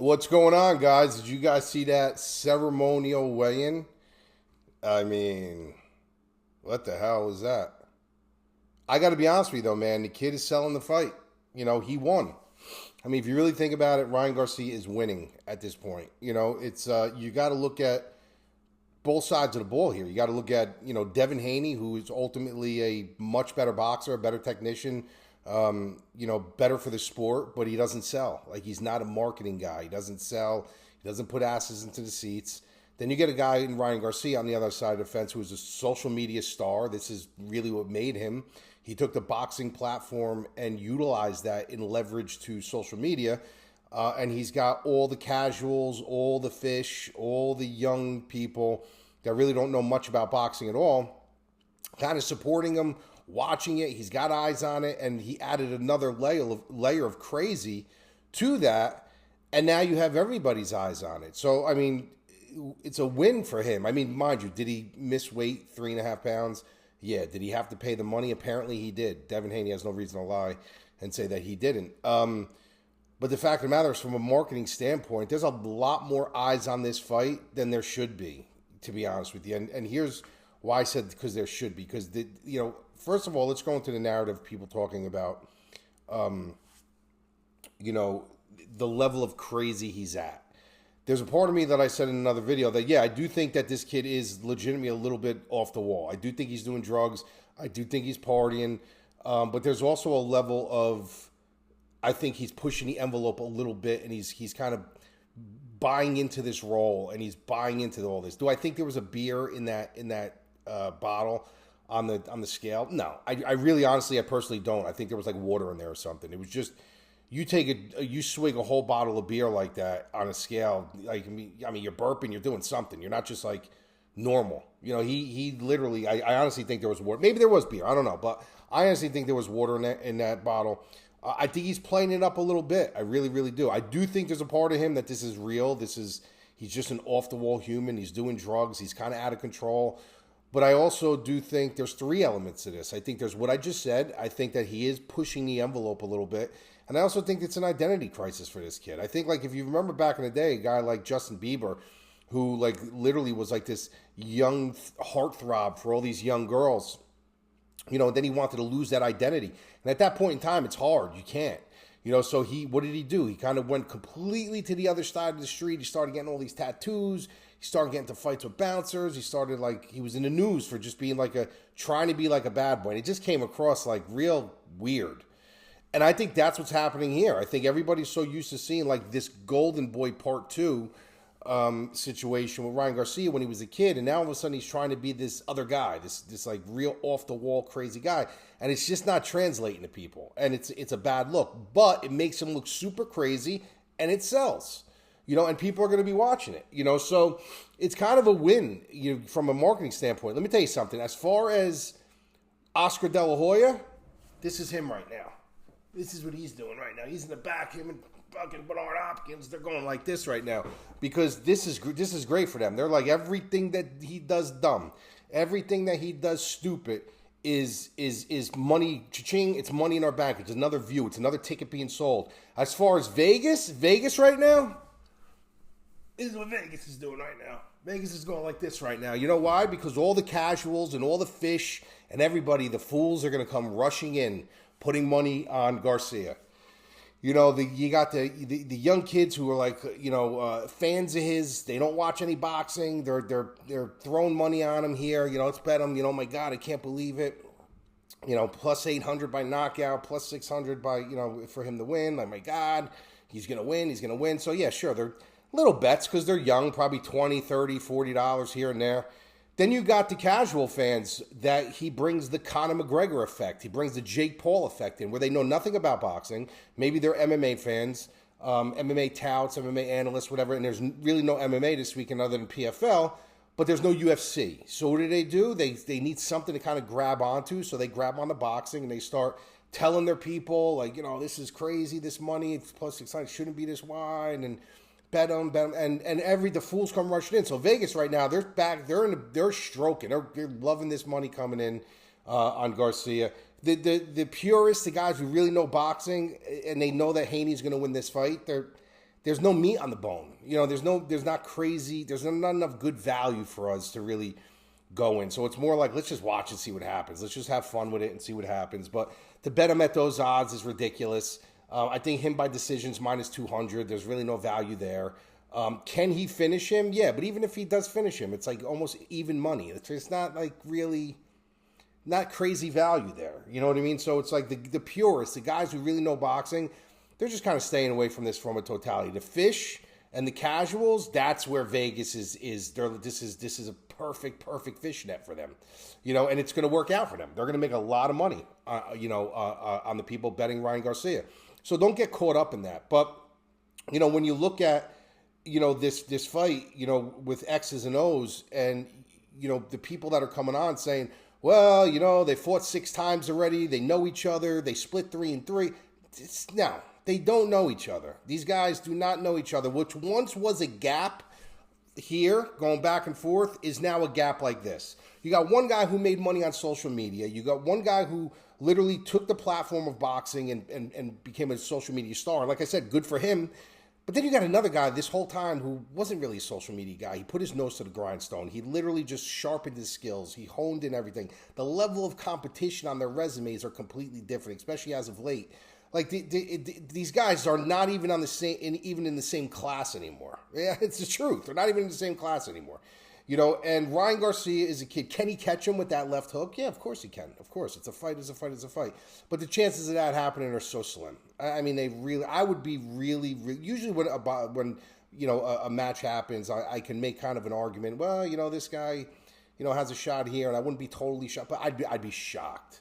What's going on, guys? Did you guys see that ceremonial weigh-in? I mean, what the hell was that? I got to be honest with you, though, man. The kid is selling the fight. He won. I mean, if you really think about it, Ryan Garcia is winning at this point. It's you got to look at both sides of the ball here. You got to look at Devin Haney, who is ultimately a much better boxer, a better technician, better for the sport, but he doesn't sell. Like, he's not a marketing guy. He doesn't sell. He doesn't put asses into the seats. Then you get a guy in Ryan Garcia on the other side of the fence who is a social media star. This is really what made him. He took the boxing platform and utilized that in leverage to social media. And he's got all the casuals, all the fish, all the young people that really don't know much about boxing at all, kind of supporting him, watching it. He's got eyes on it, and he added another layer of crazy to that. And now you have everybody's eyes on it. So, I mean, it's a win for him. I mean, mind you, did he miss weight 3.5 pounds? Yeah. Did he have to pay the money? Apparently he did. Devin Haney has no reason to lie and say that he didn't. But the fact of the matter is, from a marketing standpoint, there's a lot more eyes on this fight than there should be, to be honest with you. And here's why I said because there should be. Because, first of all, let's go into the narrative, people talking about, the level of crazy he's at. There's a part of me that I said in another video that, yeah, I do think that this kid is legitimately a little bit off the wall. I do think he's doing drugs. I do think he's partying. But there's also a level of, I think he's pushing the envelope a little bit, and he's kind of buying into this role, and he's buying into all this. Do I think there was a beer in that bottle on the scale? No, I really, honestly, I personally don't. I think there was like water in there or something. It was just, you swig a whole bottle of beer like that on a scale. Like, I mean, you're burping, you're doing something. You're not just like normal. He literally, I honestly think there was water. Maybe there was beer. I don't know, but I honestly think there was water in that bottle. I think he's playing it up a little bit. I really, really do. I do think there's a part of him that this is real. He's just an off-the-wall human. He's doing drugs. He's kind of out of control. But I also do think there's three elements to this. I think there's what I just said. I think that he is pushing the envelope a little bit. And I also think it's an identity crisis for this kid. I think, like, if you remember back in the day, a guy like Justin Bieber, who, like, literally was like this young heartthrob for all these young girls, and then he wanted to lose that identity. And at that point in time, it's hard. You can't. So what did he do? He kind of went completely to the other side of the street. He started getting all these tattoos. He started getting into fights with bouncers. He was in the news for just being trying to be like a bad boy. And it just came across like real weird. And I think that's what's happening here. I think everybody's so used to seeing like this Golden Boy Part 2 situation with Ryan Garcia when he was a kid, and now all of a sudden he's trying to be this other guy, this like real off the wall crazy guy, and it's just not translating to people, and it's a bad look, but it makes him look super crazy, and it sells, and people are going to be watching it, so it's kind of a win, from a marketing standpoint. Let me tell you something. As far as Oscar De La Hoya, this is him right now. This is what he's doing right now. He's in the back, him and fucking Bernard Hopkins. They're going like this right now because this is great for them. They're like, everything that he does dumb, everything that he does stupid is money. Cha-ching! It's money in our bank. It's another view. It's another ticket being sold. As far as Vegas right now, this is what Vegas is doing right now. Vegas is going like this right now. You know why? Because all the casuals and all the fish and everybody, the fools, are going to come rushing in, putting money on Garcia. You got the young kids who are like, fans of his. They don't watch any boxing. They're throwing money on him here. Let's bet him. Oh my God, I can't believe it. Plus 800 by knockout, plus 600 by, for him to win. Oh my God, he's going to win. He's going to win. So yeah, sure. They're little bets because they're young, probably $20, $30, $40 here and there. Then you got the casual fans that he brings the Conor McGregor effect. He brings the Jake Paul effect in, where they know nothing about boxing. Maybe they're MMA fans, MMA touts, MMA analysts, whatever, and there's really no MMA this weekend other than PFL, but there's no UFC. So what do? They need something to kind of grab onto, so they grab on the boxing and they start telling their people, like, this is crazy, this money, plus 600 shouldn't be this wide, and bet them, and the fools come rushing in. So Vegas right now, they're back, they're stroking, they're loving this money coming in on Garcia. The purists, the guys who really know boxing, and they know that Haney's going to win this fight, there's no meat on the bone. You know, there's not enough good value for us to really go in. So it's more like, let's just watch and see what happens. Let's just have fun with it and see what happens. But to bet him at those odds is ridiculous. I think him by decisions minus 200. There's really no value there. Can he finish him? Yeah, but even if he does finish him, it's like almost even money. It's not like really, not crazy value there. You know what I mean? So it's like the purists, the guys who really know boxing, they're just kind of staying away from this from a totality. The fish and the casuals, that's where Vegas is. This is a perfect fish net for them, you know, and it's going to work out for them. They're going to make a lot of money, on the people betting Ryan Garcia. So don't get caught up in that. But you know, when you look at, you know, this fight, you know, with X's and O's, and you know, the people that are coming on saying, well, you know, they fought 6 times already, they know each other, they split 3-3. No, they don't know each other. These guys do not know each other, which once was a gap here, going back and forth, is now a gap like this. You got one guy who made money on social media. You got one guy who literally took the platform of boxing and became a social media star. Like I said, good for him. But then you got another guy this whole time who wasn't really a social media guy. He put his nose to the grindstone. He literally just sharpened his skills. He honed in everything. The level of competition on their resumes are completely different, especially as of late. Like these guys are not even on the same, even in the same class anymore. Yeah, it's the truth. They're not even in the same class anymore. You know, and Ryan Garcia is a kid. Can he catch him with that left hook? Yeah, of course he can. Of course, it's a fight. But the chances of that happening are so slim. I mean, I would be really usually when you know, a match happens, I can make kind of an argument. Well, you know, this guy, you know, has a shot here, and I wouldn't be totally shocked, but I'd be shocked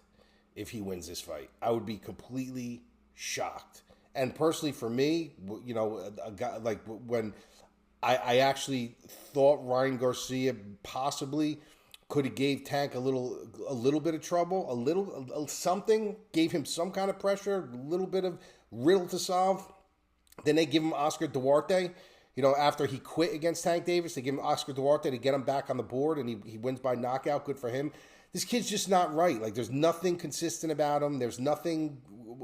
if he wins this fight. I would be completely shocked. And personally, for me, you know, a guy like when I actually thought Ryan Garcia possibly could have gave Tank a little bit of trouble, a little something, gave him some kind of pressure, a little bit of riddle to solve. Then they give him Oscar Duarte. You know, after he quit against Tank Davis, they give him Oscar Duarte to get him back on the board, and he wins by knockout. Good for him. This kid's just not right. Like, there's nothing consistent about him. There's nothing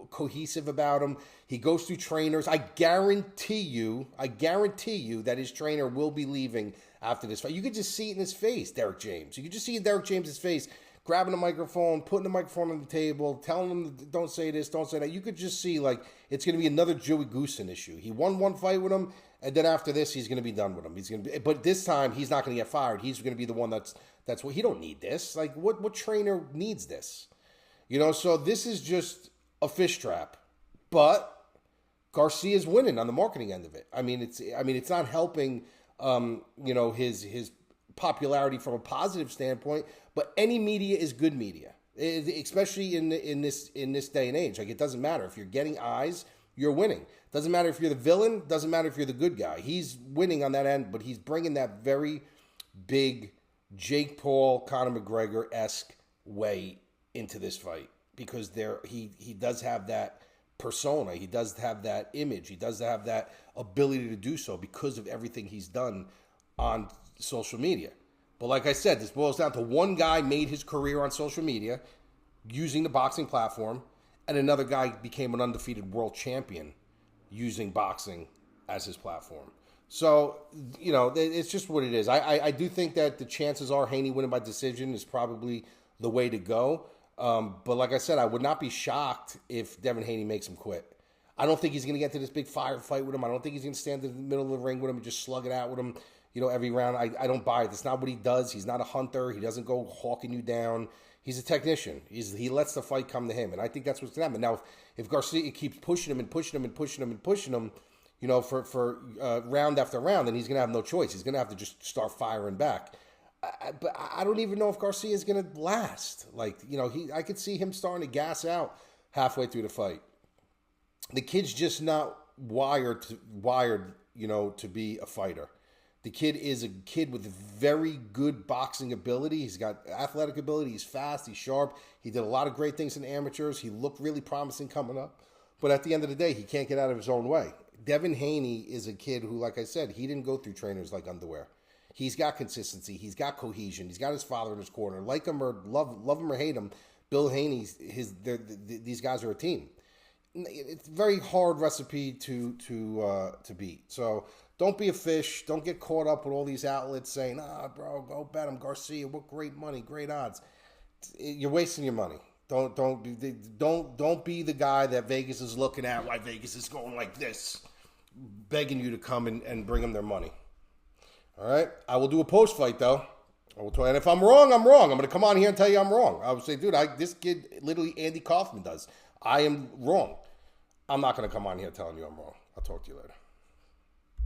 cohesive about him. He goes through trainers. I guarantee you that his trainer will be leaving after this fight. You could just see it in his face, Derek James. You could just see Derek James's face, grabbing the microphone, putting the microphone on the table, telling him, don't say this, don't say that. You could just see, like, it's going to be another Joey Goosen issue. He won one fight with him, and then after this, he's going to be done with him. But this time, he's not going to get fired. He's going to be the one that's what he don't need this. Like, what trainer needs this? You know, so this is just a fish trap. But Garcia's winning on the marketing end of it. I mean, it's not helping, you know, his popularity from a positive standpoint. But any media is good media, especially in this day and age. Like, it doesn't matter if you're getting eyes, you're winning. Doesn't matter if you're the villain. Doesn't matter if you're the good guy. He's winning on that end, but he's bringing that very big Jake Paul, Conor McGregor-esque way into this fight, because he does have that persona. He does have that image. He does have that ability to do so because of everything he's done on social media. But like I said, this boils down to one guy made his career on social media using the boxing platform, and another guy became an undefeated world champion using boxing as his platform. So, you know, it's just what it is. I do think that the chances are Haney winning by decision is probably the way to go. But like I said, I would not be shocked if Devin Haney makes him quit. I don't think he's going to get to this big fire fight with him. I don't think he's going to stand in the middle of the ring with him and just slug it out with him, you know, every round. I don't buy it. That's not what he does. He's not a hunter. He doesn't go hawking you down. He's a technician. He lets the fight come to him. And I think that's what's going to happen. Now, if Garcia keeps pushing him, you know, for round after round, then he's going to have no choice. He's going to have to just start firing back. But I don't even know if Garcia is going to last. Like, you know, I could see him starting to gas out halfway through the fight. The kid's just not wired, you know, to be a fighter. The kid is a kid with very good boxing ability. He's got athletic ability. He's fast. He's sharp. He did a lot of great things in amateurs. He looked really promising coming up. But at the end of the day, he can't get out of his own way. Devin Haney is a kid who, like I said, he didn't go through trainers like underwear. He's got consistency. He's got cohesion. He's got his father in his corner. Like him or love him or hate him, Bill Haney, these guys are a team. it's a very hard recipe to beat. So don't be a fish. Don't get caught up with all these outlets saying, bro, go bet him, Garcia. What great money, great odds. You're wasting your money. Don't be the guy that Vegas is looking at. Why Vegas is going like this, begging you to come and bring them their money. All right, I will do a post fight though. I will tell you, and if I'm wrong, I'm wrong. I'm going to come on here and tell you I'm wrong. I would say, dude, this kid literally Andy Kaufman does. I am wrong. I'm not going to come on here telling you I'm wrong. I'll talk to you later.